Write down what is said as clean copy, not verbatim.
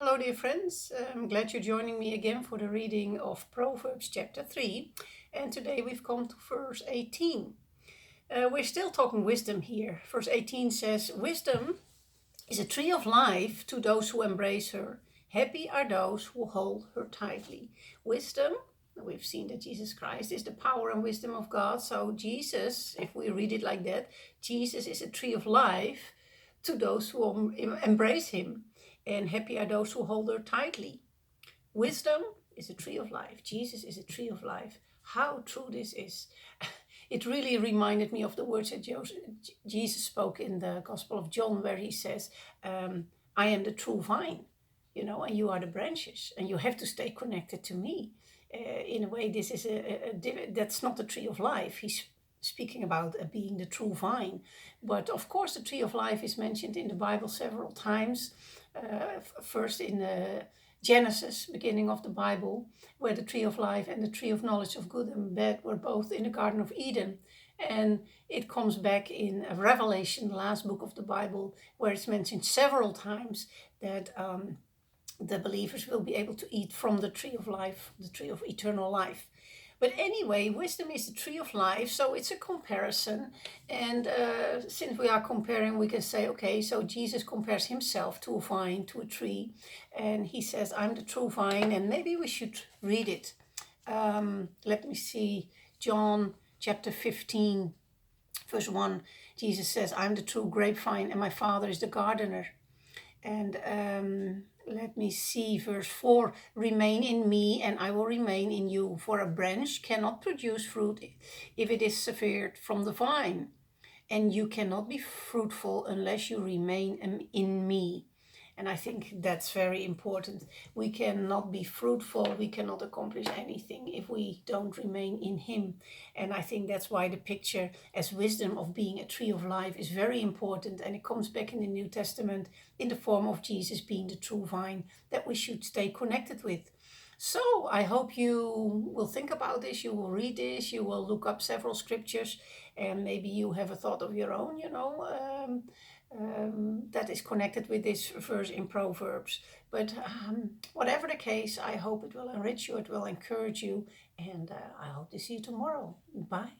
Hello, dear friends. I'm glad you're joining me again for the reading of Proverbs chapter 3. And today we've come to verse 18. We're still talking wisdom here. Verse 18 says, "Wisdom is a tree of life to those who embrace her. Happy are those who hold her tightly." Wisdom, we've seen that Jesus Christ is the power and wisdom of God. So Jesus, if we read it like that, Jesus is a tree of life to those who embrace him. And happy are those who hold her tightly. Wisdom is a tree of life. Jesus is a tree of life. How true this is. It really reminded me of the words that Jesus spoke in the Gospel of John, where he says, I am the true vine, and you are the branches, and you have to stay connected to me. In a way, this is that's not the tree of life. He's speaking about being the true vine. But of course, the tree of life is mentioned in the Bible several times. First in Genesis, beginning of the Bible, where the tree of life and the tree of knowledge of good and bad were both in the Garden of Eden. And it comes back in Revelation, the last book of the Bible, where it's mentioned several times that the believers will be able to eat from the tree of life, the tree of eternal life. But anyway, wisdom is the tree of life, so it's a comparison. And since we are comparing, we can say, okay, so Jesus compares himself to a vine, to a tree. And he says, I'm the true vine, and maybe we should read it. Let me see, John chapter 15, verse 1. Jesus says, I'm the true grapevine, and my Father is the gardener. And let me see, verse 4, remain in me and I will remain in you. For a branch cannot produce fruit if it is severed from the vine. And you cannot be fruitful unless you remain in me. And I think that's very important. We cannot be fruitful, we cannot accomplish anything if we don't remain in him. And I think that's why the picture as wisdom of being a tree of life is very important. And it comes back in the New Testament in the form of Jesus being the true vine that we should stay connected with. So I hope you will think about this, you will read this, you will look up several scriptures, and maybe you have a thought of your own, that is connected with this verse in Proverbs. But whatever the case, I hope it will enrich you, it will encourage you, and I hope to see you tomorrow. Bye.